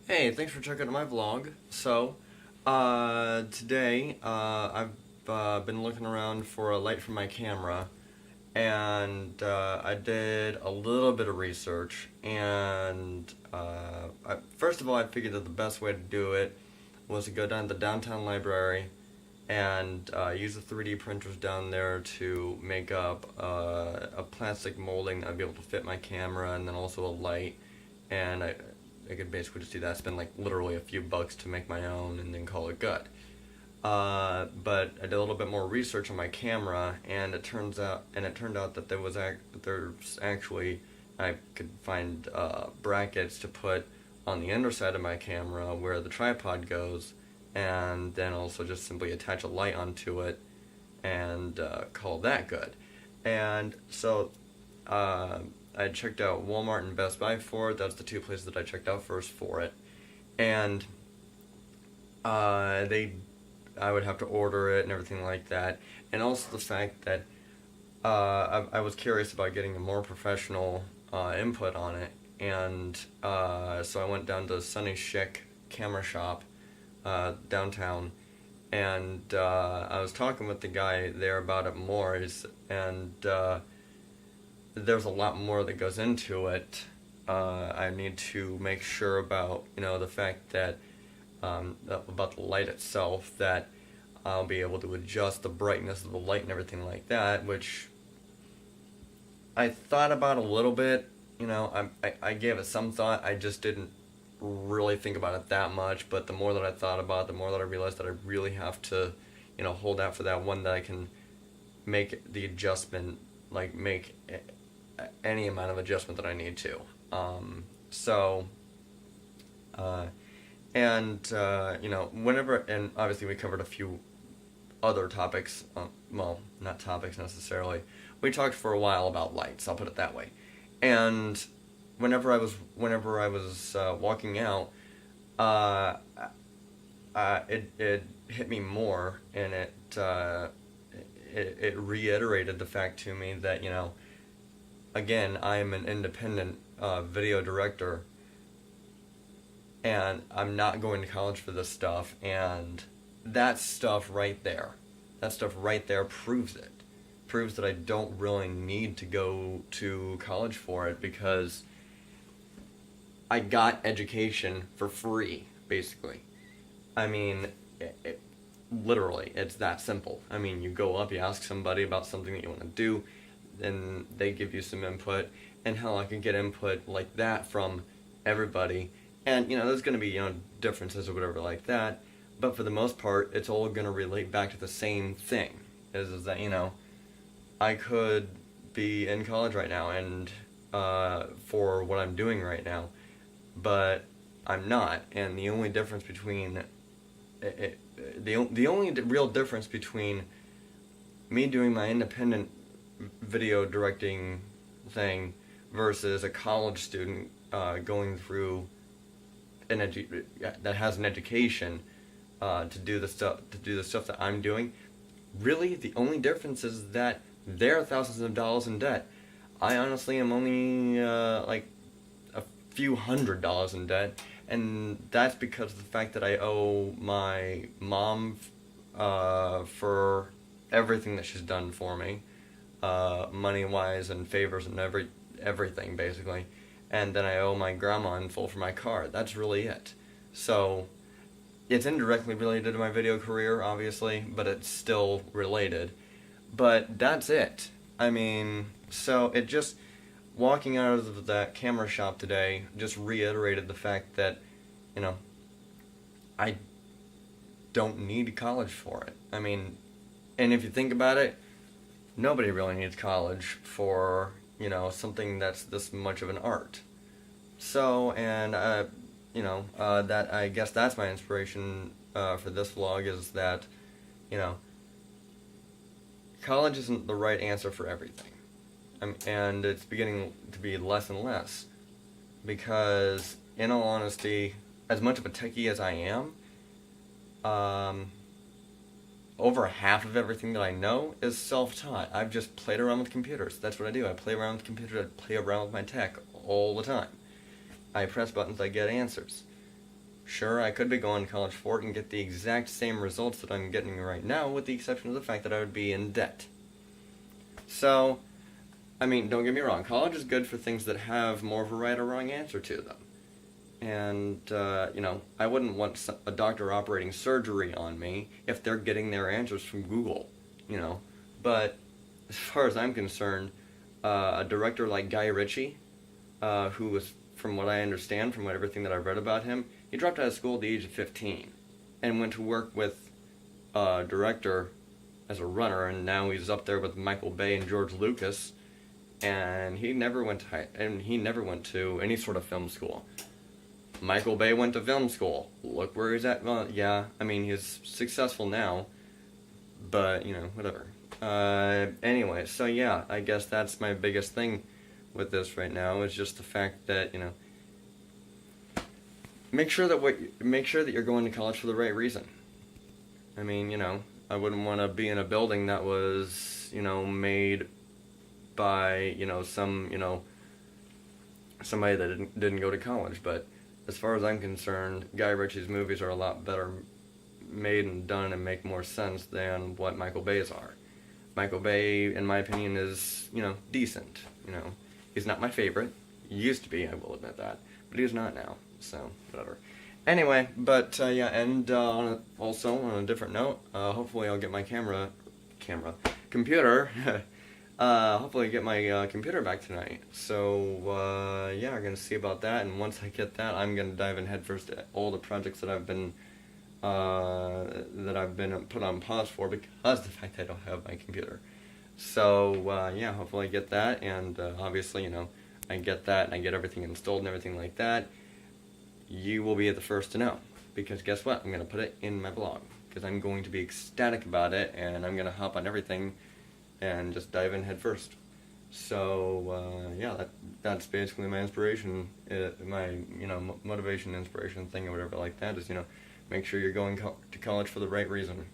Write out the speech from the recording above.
Hey, thanks for checking out my vlog. Today, I've been looking around for a light for my camera, and I did a little bit of research, and first of all, I figured that the best way to do it was to go down to the downtown library and use the 3D printers down there to make up a plastic molding that I'd be able to fit my camera, and then also a light, and I could basically just do that, spend like literally a few bucks to make my own, and then call it good. But I did a little bit more research on my camera, and it turned out that there's actually I could find brackets to put on the underside of my camera where the tripod goes, and then also just simply attach a light onto it and call that good. And so I checked out Walmart and Best Buy for it. That's the two places that I checked out first for it. And I would have to order it and everything like that. And also the fact that I was curious about getting a more professional input on it. And so I went down to Sunny Chic Camera Shop downtown. And I was talking with the guy there about it more. And there's a lot more that goes into it. I need to make sure about, the fact that, about the light itself, that I'll be able to adjust the brightness of the light and everything like that, which I thought about a little bit. I gave it some thought. I just didn't really think about it that much, but the more that I thought about it, the more that I realized that I really have to, hold out for that one that I can make the adjustment, like make any amount of adjustment that I need to. Whenever, and obviously we covered a few other topics, well, not topics necessarily. We talked for a while about lights, I'll put it that way. And whenever I was walking out, it hit me more, and it reiterated the fact to me that, again, I'm an independent video director, and I'm not going to college for this stuff, and that stuff right there proves it. Proves that I don't really need to go to college for it, because I got education for free, basically. I mean, literally, it's that simple. I mean, you go up, you ask somebody about something that you want to do, and they give you some input, and hell, I can get input like that from everybody, and there's going to be differences or whatever like that, but for the most part, it's all going to relate back to the same thing, is that I could be in college right now, and for what I'm doing right now, but I'm not, and the only difference between the only real difference between me doing my independent video directing thing versus a college student going through that has an education to do the stuff that I'm doing. Really, the only difference is that they're thousands of dollars in debt. I honestly am only like a few $100s in debt, and that's because of the fact that I owe my mom for everything that she's done for me. Money-wise and favors and everything, basically. And then I owe my grandma in full for my car. That's really it. So, it's indirectly related to my video career, obviously, but it's still related. But that's it. I mean, so it just, walking out of that camera shop today just reiterated the fact that, I don't need college for it. I mean, and if you think about it, nobody really needs college for, something that's this much of an art. So, and, that, I guess that's my inspiration for this vlog, is that, college isn't the right answer for everything. And it's beginning to be less and less. Because, in all honesty, as much of a techie as I am, over half of everything that I know is self-taught. I've just played around with computers. That's what I do. I play around with computers. I play around with my tech all the time. I press buttons, I get answers. Sure, I could be going to college for it and get the exact same results that I'm getting right now, with the exception of the fact that I would be in debt. So, I mean, don't get me wrong, college is good for things that have more of a right or wrong answer to them. And, I wouldn't want a doctor operating surgery on me if they're getting their answers from Google, But as far as I'm concerned, a director like Guy Ritchie, who was, from what I understand, from everything that I've read about him, he dropped out of school at the age of 15 and went to work with a director as a runner, and now he's up there with Michael Bay and George Lucas, and he never went to any sort of film school. Michael Bay went to film school. Look where he's at. Well, yeah, I mean, he's successful now, but, whatever. Anyway, so yeah, I guess that's my biggest thing with this right now, is just the fact that, make sure that you're going to college for the right reason. I mean, I wouldn't want to be in a building that was, made by, somebody that didn't go to college, but as far as I'm concerned, Guy Ritchie's movies are a lot better made and done and make more sense than what Michael Bay's are. Michael Bay, in my opinion, is, decent. He's not my favorite. He used to be, I will admit that, but he's not now, so whatever. Anyway, but and also on a different note, hopefully I'll get my computer. Hopefully get my computer back tonight. So, we're going to see about that, and once I get that, I'm going to dive in headfirst at all the projects that I've been put on pause for because of the fact that I don't have my computer. So, hopefully I get that, and obviously, I get that, and I get everything installed and everything like that. You will be the first to know, because guess what? I'm going to put it in my blog, because I'm going to be ecstatic about it, and I'm going to hop on everything and just dive in head first. So, that's basically my inspiration, my, motivation, inspiration thing, or whatever like that is, make sure you're going to college for the right reason.